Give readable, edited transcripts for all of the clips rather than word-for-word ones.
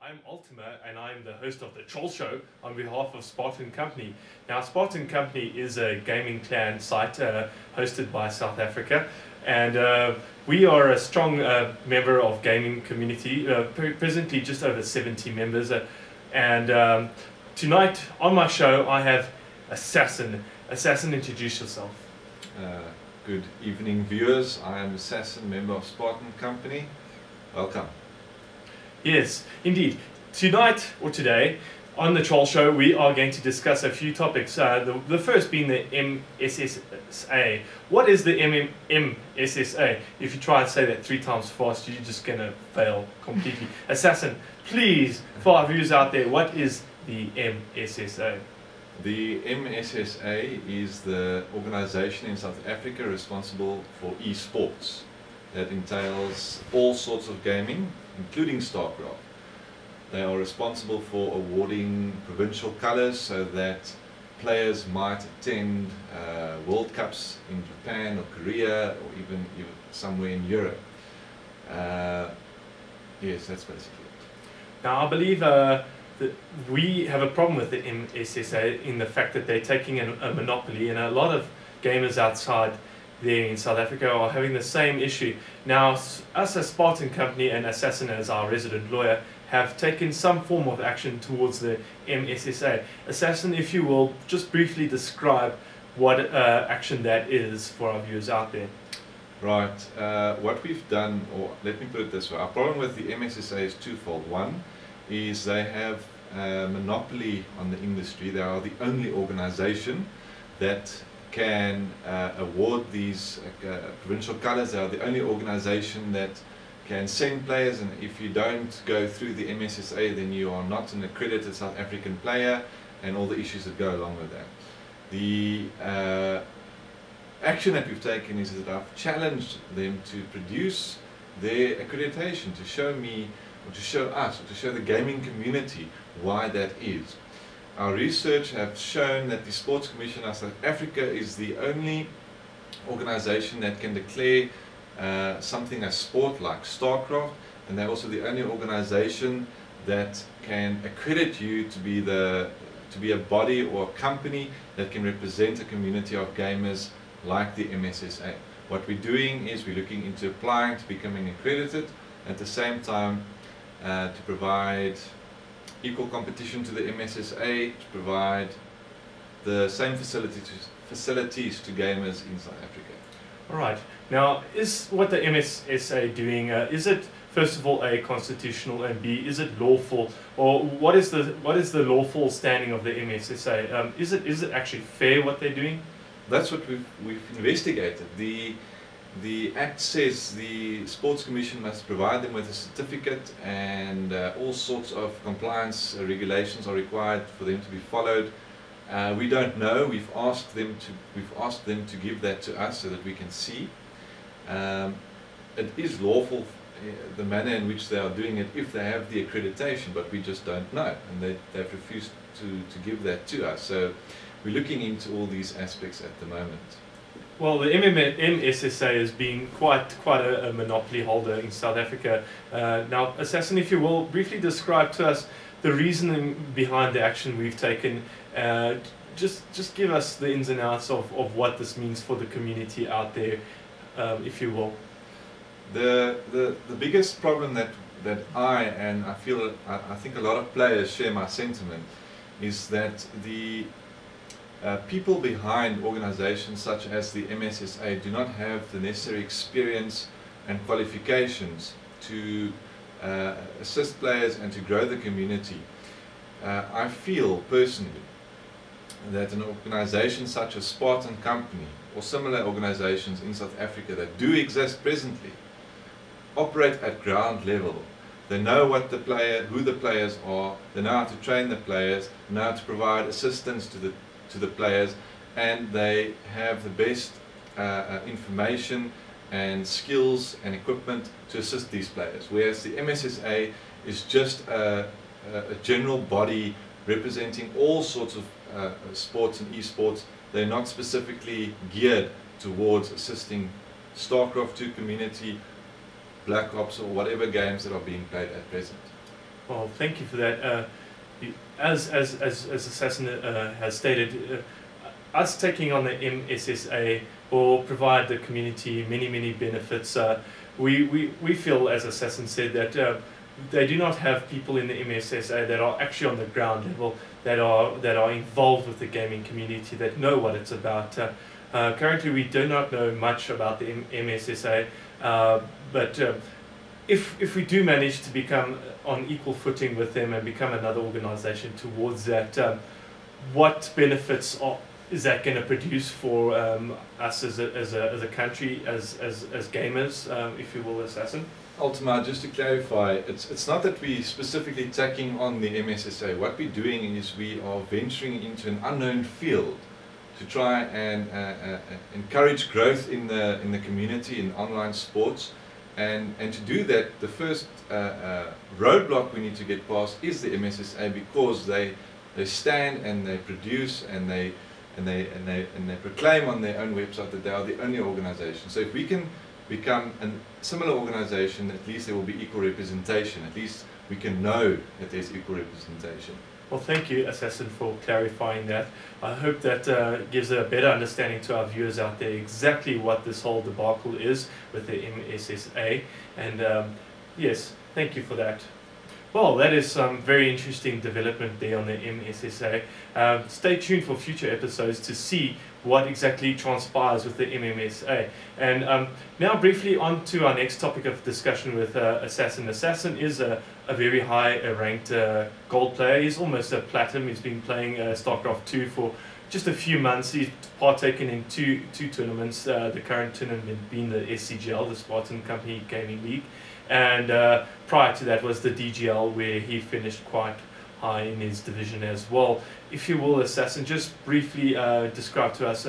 I'm Ultima and I'm the host of the Troll Show on behalf of Spartan Company. Now, Spartan Company is a gaming clan site hosted by South Africa, and we are a strong member of gaming community, presently just over 70 members. And tonight on my show I have Assassin. Assassin, introduce yourself. Good evening, viewers. I am Assassin, member of Spartan Company. Welcome. Yes, indeed. Tonight, or today, on the Troll Show, we are going to discuss a few topics. The first being the MSSA. What is the MSSA? If you try and say that 3 times fast, you're just going to fail completely. Assassin, please, for our viewers out there, what is the MSSA? The MSSA is the organization in South Africa responsible for esports. That entails all sorts of gaming, including StarCraft. They are responsible for awarding provincial colours so that players might attend World Cups in Japan or Korea or even somewhere in Europe. Yes, that's basically it. Now, I believe that we have a problem with the MSSA in the fact that they're taking a monopoly, and a lot of gamers outside there in South Africa are having the same issue. Now, us as Spartan Company and Assassin as our resident lawyer have taken some form of action towards the MSSA. Assassin, if you will, just briefly describe what action that is for our viewers out there. Right, what we've done, or let me put it this way, our problem with the MSSA is twofold. One is they have a monopoly on the industry. They are the only organization that can award these provincial colours. They are the only organisation that can send players, and if you don't go through the MSSA, then you are not an accredited South African player, and all the issues that go along with that. The action that we've taken is that I've challenged them to produce their accreditation, to show me, or to show us, or to show the gaming community why that is. Our research has shown that the Sports Commission of South Africa is the only organization that can declare something as sport like StarCraft, and they're also the only organization that can accredit you to be a body or a company that can represent a community of gamers like the MSSA. What we're doing is we're looking into applying to becoming accredited, at the same time to provide equal competition to the MSSA, to provide the same facilities to gamers in South Africa. Alright, now is what the MSSA doing, is it first of all A, constitutional, and B, is it lawful, or what is the lawful standing of the MSSA? Is it actually fair what they're doing? That's what we've investigated. The Act says the Sports Commission must provide them with a certificate, and all sorts of compliance regulations are required for them to be followed. We don't know. We've asked them to give that to us so that we can see. It is lawful, the manner in which they are doing it, if they have the accreditation, but we just don't know, and they've refused to give that to us. So we're looking into all these aspects at the moment. Well, the MSSA is being quite a monopoly holder in South Africa. Now, Assassin, if you will, briefly describe to us the reasoning behind the action we've taken. Just give us the ins and outs of what this means for the community out there, if you will. The biggest problem that I think a lot of players share my sentiment, is that the people behind organizations such as the MSSA do not have the necessary experience and qualifications to assist players and to grow the community. I feel personally that an organization such as Spartan Company or similar organizations in South Africa that do exist presently operate at ground level. They know who the players are, they know how to train the players, know how to provide assistance to the players, and they have the best information and skills and equipment to assist these players. Whereas the MSSA is just a general body representing all sorts of sports and esports. They're not specifically geared towards assisting StarCraft 2 community, Black Ops, or whatever games that are being played at present. Well, thank you for that. As Assassin has stated, us taking on the MSSA will provide the community many benefits. We feel, as Assassin said, that they do not have people in the MSSA that are actually on the ground level, that are involved with the gaming community, that know what it's about. Currently, we do not know much about the MSSA, but if we do manage to become on equal footing with them and become another organization towards that, what benefits is that going to produce for us as a country, as gamers, if you will, Assassin? Ultima, just to clarify, it's not that we're specifically taking on the MSSA. What we're doing is we are venturing into an unknown field to try and encourage growth in the community in online sports. And to do that, the first roadblock we need to get past is the MSSA, because they stand and they produce and they proclaim on their own website that they are the only organization. So if we can become a similar organization, at least there will be equal representation. At least we can know that there's equal representation. Well, thank you, Assassin, for clarifying that. I hope that gives a better understanding to our viewers out there exactly what this whole debacle is with the MSSA. And yes, thank you for that. Well, that is some very interesting development there on the MSSA. Stay tuned for future episodes to see what exactly transpires with the MMSA. And now briefly on to our next topic of discussion with Assassin. Assassin is a very high ranked gold player. He's almost a platinum. He's been playing StarCraft 2 for just a few months. He's partaken in two tournaments, the current tournament being the SCGL, the Spartan Company Gaming League. And prior to that was the DGL, where he finished quite high in his division as well. If you will, Assassin, just briefly describe to us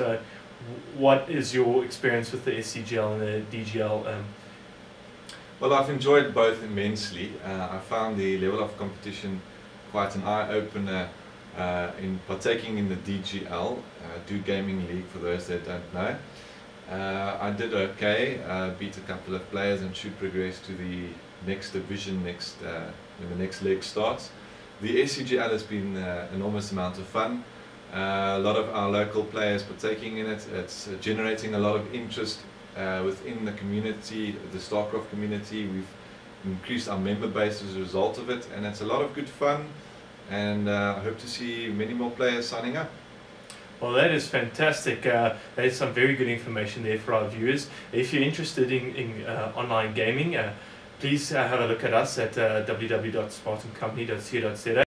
what is your experience with the SCGL and the DGL? Well, I've enjoyed both immensely. I found the level of competition quite an eye-opener in partaking in the DGL, Do Gaming League, for those that don't know. I did okay, beat a couple of players and should progress to the next division when the next leg starts. The SCGL has been an enormous amount of fun. A lot of our local players partaking in it. It's generating a lot of interest within the community, the StarCraft community. We've increased our member base as a result of it, and it's a lot of good fun, and I hope to see many more players signing up. Well, that is fantastic. That is some very good information there for our viewers. If you're interested in online gaming, please have a look at us at www.spartancompany.co.za.